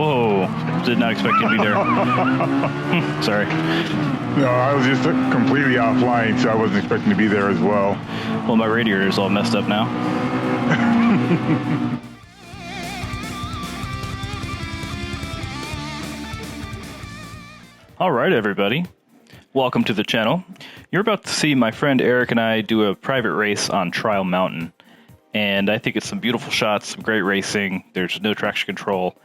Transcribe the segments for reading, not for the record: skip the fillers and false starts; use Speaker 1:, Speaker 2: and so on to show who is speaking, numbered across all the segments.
Speaker 1: Whoa, did not expect you to be there. Sorry.
Speaker 2: No, I was just completely offline, so I wasn't expecting to be there as well.
Speaker 1: Well, my radiator is all messed up now. All right, everybody. Welcome to the channel. You're about to see my friend Eric and I do a private race on Trial Mountain. And I think it's some beautiful shots, some great racing. There's no traction control,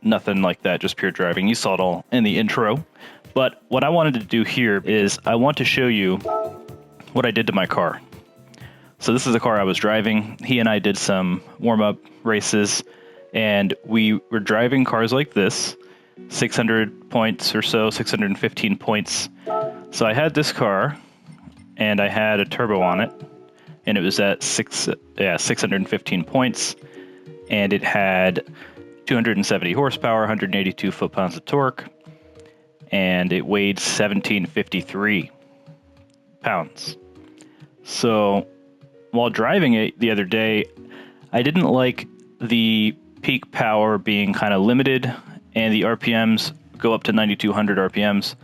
Speaker 1: nothing like that, just pure driving. You saw it all in the intro. But what I wanted to do here is I want to show you what I did to my car. So this is the car I was driving. He and I did some warm-up races, and we were driving cars like this, 600 points or so, 615 points. So I had this car, and I had a turbo on it, and it was at 615 points, and it had 270 horsepower, 182 foot-pounds of torque, and it weighed 1753 pounds. So while driving it the other day, I didn't like the peak power being kind of limited, and the RPMs go up to 9,200 RPMs,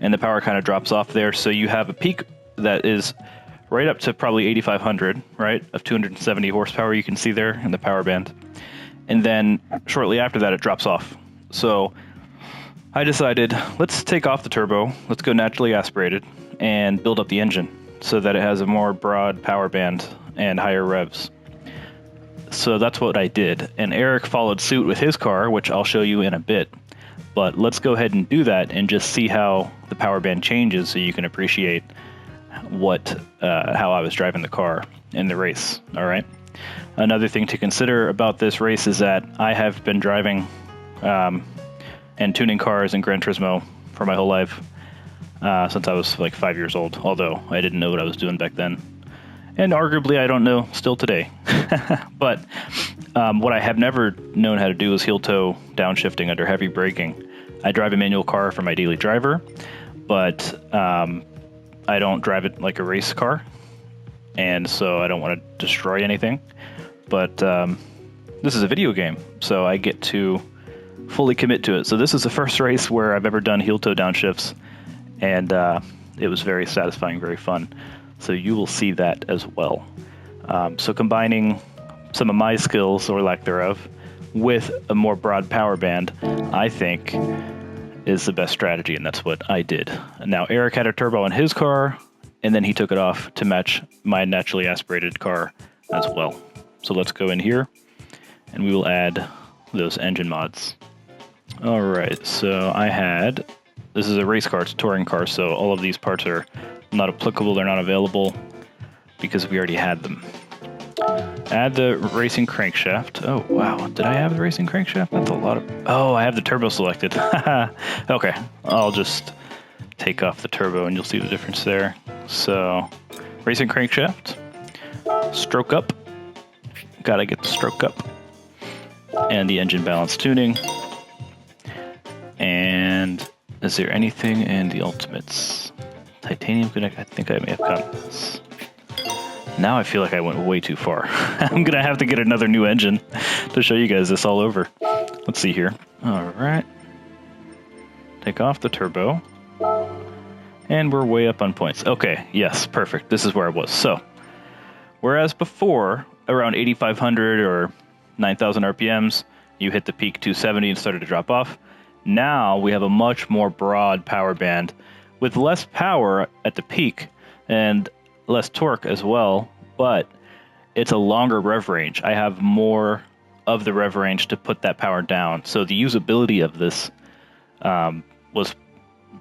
Speaker 1: and the power kind of drops off there. So you have a peak that is right up to probably 8,500, right, of 270 horsepower you can see there in the power band. And then shortly after that, it drops off. So I decided, let's take off the turbo, let's go naturally aspirated, and build up the engine so that it has a more broad power band and higher revs. So that's what I did. And Eric followed suit with his car, which I'll show you in a bit. But let's go ahead and do that and just see how the power band changes so you can appreciate how I was driving the car in the race. All right. Another thing to consider about this race is that I have been driving and tuning cars in Gran Turismo for my whole life since I was like 5 years old, although I didn't know what I was doing back then. And arguably I don't know still today. But what I have never known how to do is heel toe downshifting under heavy braking. I drive a manual car for my daily driver, but I don't drive it like a race car, and so I don't want to destroy anything. But this is a video game, so I get to fully commit to it. So this is the first race where I've ever done heel toe downshifts, and it was very satisfying, very fun. So you will see that as well. So combining some of my skills, or lack thereof, with a more broad power band, I think is the best strategy, and that's what I did. Now, Eric had a turbo in his car, and then he took it off to match my naturally aspirated car as well. So let's go in here, and we will add those engine mods. All right, so this is a race car, it's a touring car, so all of these parts are not applicable, they're not available, because we already had them. Add the racing crankshaft. Oh, wow. Did I have the racing crankshaft? That's a lot of... Oh, I have the turbo selected. Okay. I'll just take off the turbo and you'll see the difference there. So, racing crankshaft. Stroke up. Gotta get the stroke up. And the engine balance tuning. And is there anything in the ultimates? Titanium connect. I think I may have got this. Now I feel like I went way too far. I'm going to have to get another new engine to show you guys this all over. Let's see here. All right. Take off the turbo. And we're way up on points. Okay, yes, perfect. This is where I was. So, whereas before, around 8,500 or 9,000 RPMs, you hit the peak 270 and started to drop off. Now we have a much more broad power band with less power at the peak and less torque as well, but it's a longer rev range. I have more of the rev range to put that power down. So the usability of this was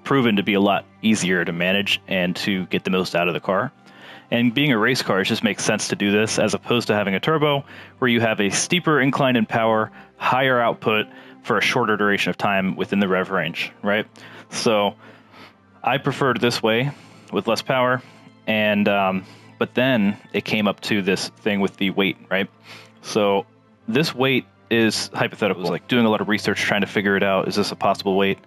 Speaker 1: proven to be a lot easier to manage and to get the most out of the car. And being a race car, it just makes sense to do this as opposed to having a turbo where you have a steeper incline in power, higher output for a shorter duration of time within the rev range, right? So I preferred this way with less power. And but then it came up to this thing with the weight, right? So this weight is hypothetical. It was like doing a lot of research trying to figure it out. Is this a possible weight?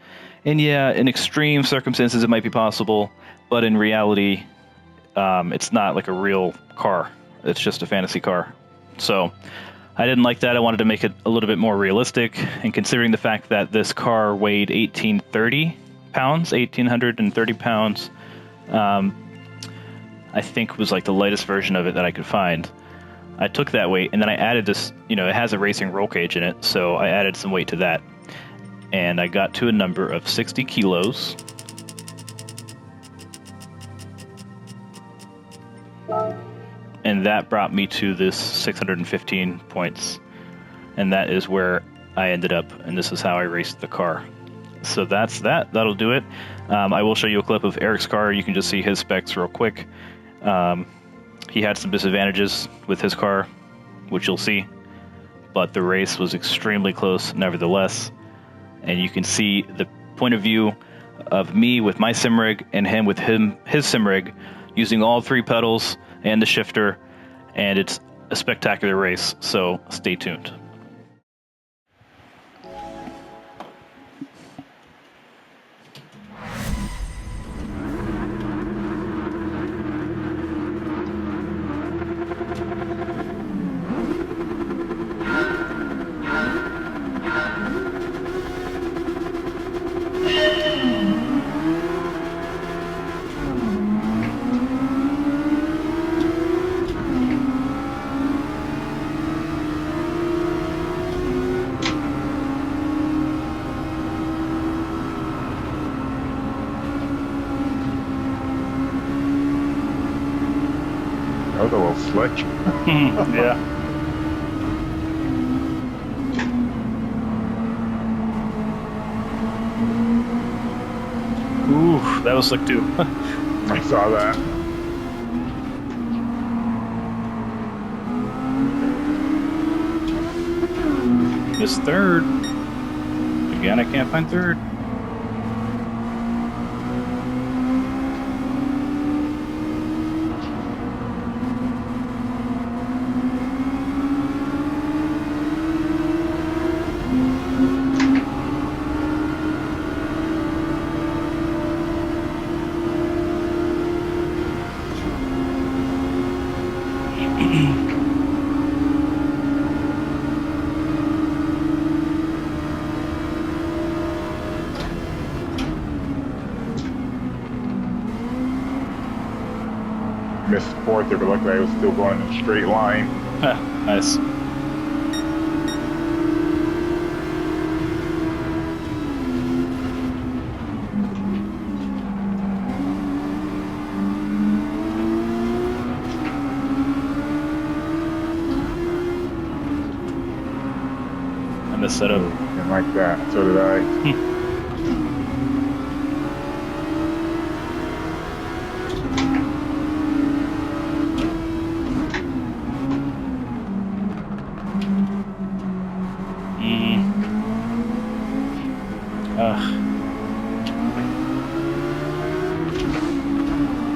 Speaker 1: And yeah, in extreme circumstances, it might be possible. But in reality, it's not like a real car. It's just a fantasy car. So I didn't like that. I wanted to make it a little bit more realistic, and considering the fact that this car weighed 1,830 pounds, I think was like the lightest version of it that I could find. I took that weight, and then I added this, it has a racing roll cage in it, so I added some weight to that. And I got to a number of 60 kilos. And that brought me to this 615 points. And that is where I ended up, and this is how I raced the car. So that's that. That'll do it. I will show you a clip of Eric's car. You can just see his specs real quick. He had some disadvantages with his car, which you'll see. But the race was extremely close, nevertheless. And you can see the point of view of me with my sim rig and him with his sim rig, using all 3 pedals and the shifter, and it's a spectacular race, so stay tuned.
Speaker 2: That was a little slick.
Speaker 1: Yeah. Ooh, that was slick too.
Speaker 2: I saw that.
Speaker 1: Missed third. Again, I can't find third.
Speaker 2: Missed 4th there, but luckily I was still going in a straight line.
Speaker 1: Nice. I missed setup.
Speaker 2: And like that, so did I.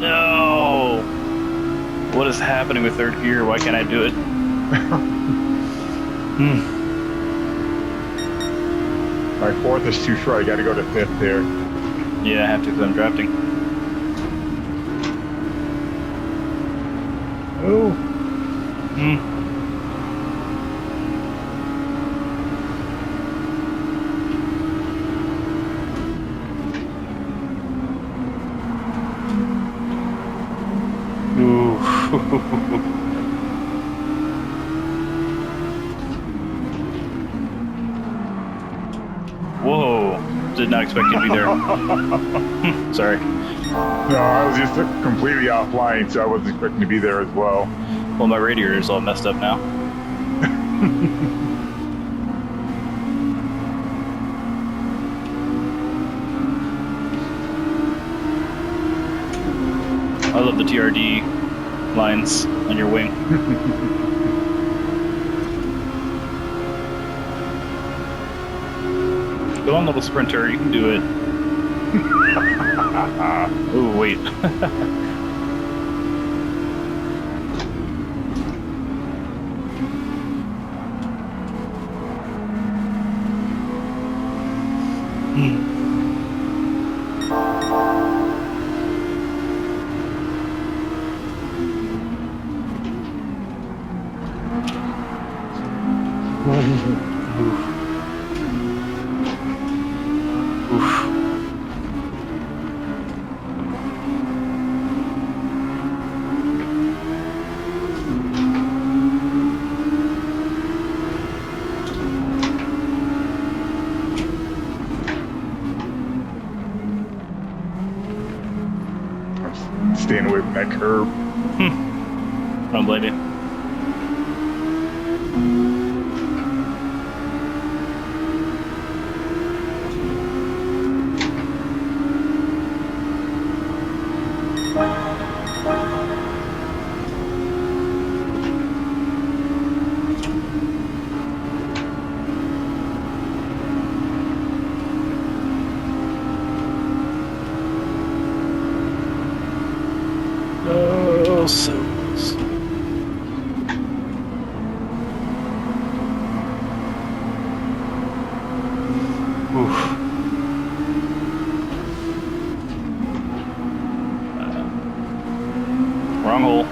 Speaker 1: No! What is happening with third gear? Why can't I do it?
Speaker 2: My 4th is too short. I got to go to 5th there.
Speaker 1: Yeah, I have to because I'm drafting.
Speaker 2: Oh.
Speaker 1: Whoa! Did not expect you to be there. Sorry.
Speaker 2: No, I was just completely offline, so I wasn't expecting to be there as well.
Speaker 1: Well, my radiator is all messed up now. I love the TRD lines on your wing. Go on, little sprinter, you can do it. Ooh, wait. Oof.
Speaker 2: I'm staying away from that curb.
Speaker 1: I don't blame you. Oh, so close. Oof. Wrong hole.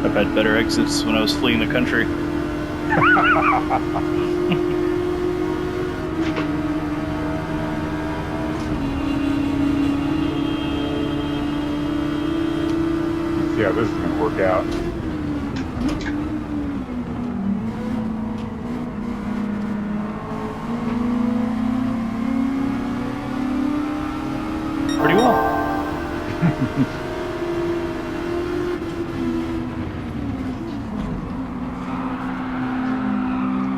Speaker 1: I've had better exits when I was fleeing the country.
Speaker 2: Yeah, this is gonna work out.
Speaker 1: Pretty well.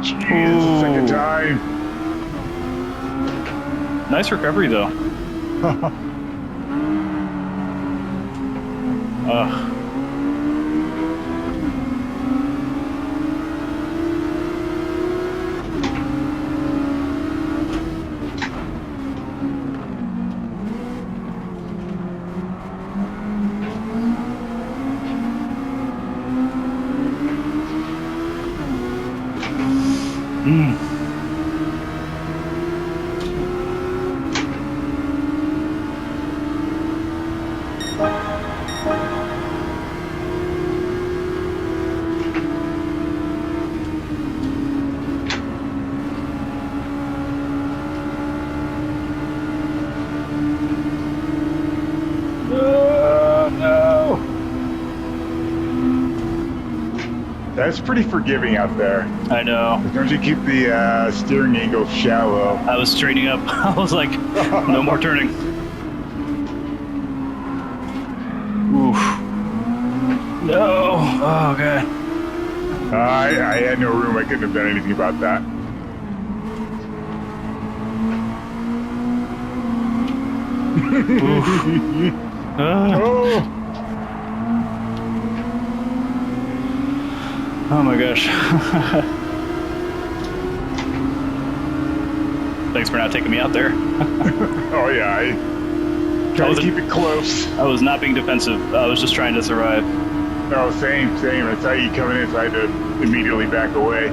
Speaker 2: Jeez, second time.
Speaker 1: Nice recovery, though. Ugh. No.
Speaker 2: That's pretty forgiving out there.
Speaker 1: I know.
Speaker 2: As long as you keep the steering angle shallow.
Speaker 1: I was straightening up. I was like, no more turning. Oof. No. Oh, God.
Speaker 2: I had no room. I couldn't have done anything about that. Oh.
Speaker 1: Oh my gosh. Thanks for not taking me out there.
Speaker 2: Oh yeah, I try to keep it close.
Speaker 1: I was not being defensive. I was just trying to survive.
Speaker 2: No, same. I saw you coming in, so I had to immediately back away.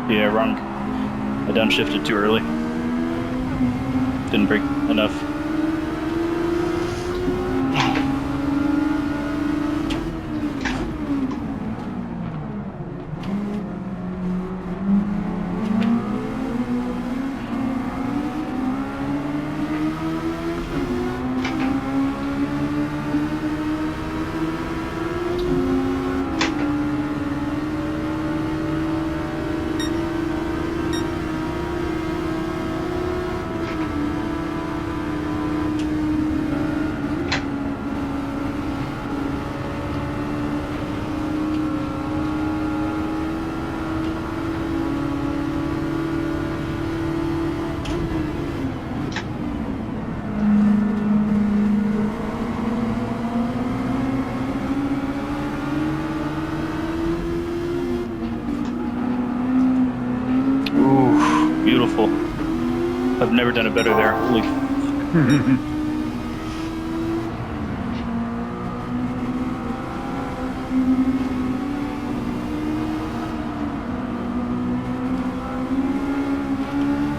Speaker 1: Yeah, wrong. I downshifted too early. Didn't brake enough. beautiful. I've never done it better there. Holy.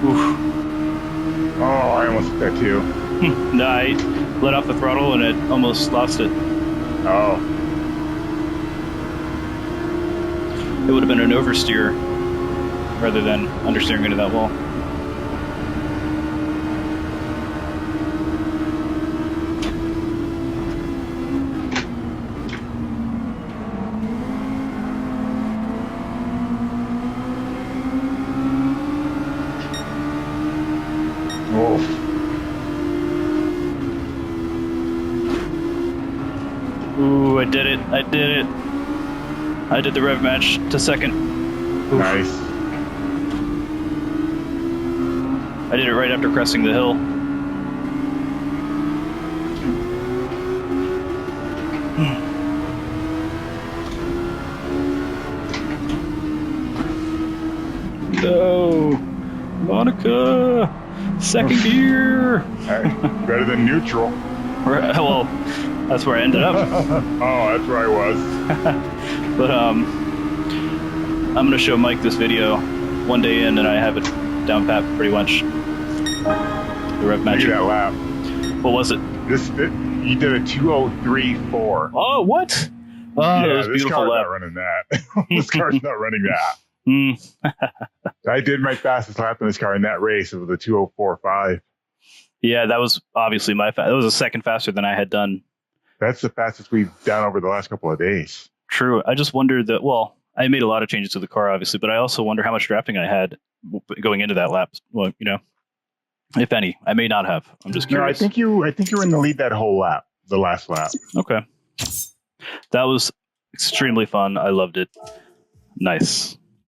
Speaker 1: Oof.
Speaker 2: Oh, I almost hit that too.
Speaker 1: No, I let off the throttle and it almost lost it.
Speaker 2: Oh.
Speaker 1: It would have been an oversteer rather than understeering into that wall. Ooh, I did it. I did it. I did the rev match to second. Oof.
Speaker 2: Nice.
Speaker 1: I did it right after crossing the hill. No. Monica. Second gear.
Speaker 2: Better than neutral.
Speaker 1: Well, that's where I ended up.
Speaker 2: Oh, that's where I was.
Speaker 1: But I'm gonna show Mike this video one day in, and I have it down pat pretty much. The rev match.
Speaker 2: Look at that lap.
Speaker 1: What was it?
Speaker 2: You did a 2:03.4.
Speaker 1: Oh, what? Oh,
Speaker 2: yeah,
Speaker 1: that was
Speaker 2: this
Speaker 1: beautiful
Speaker 2: car's
Speaker 1: lap.
Speaker 2: not running that. This car's not running that.
Speaker 1: Mm.
Speaker 2: I did my fastest lap in this car in that race. It was a 2:04.5.
Speaker 1: Yeah, that was obviously my that was a second faster than I had done.
Speaker 2: That's the fastest we've done over the last couple of days.
Speaker 1: True. I just wondered that. Well, I made a lot of changes to the car, obviously, but I also wonder how much drafting I had going into that lap. Well, you know, if any, I may not have. I'm just curious.
Speaker 2: No, I think you were in the lead that whole lap, the last lap.
Speaker 1: Okay, that was extremely fun. I loved it. Nice.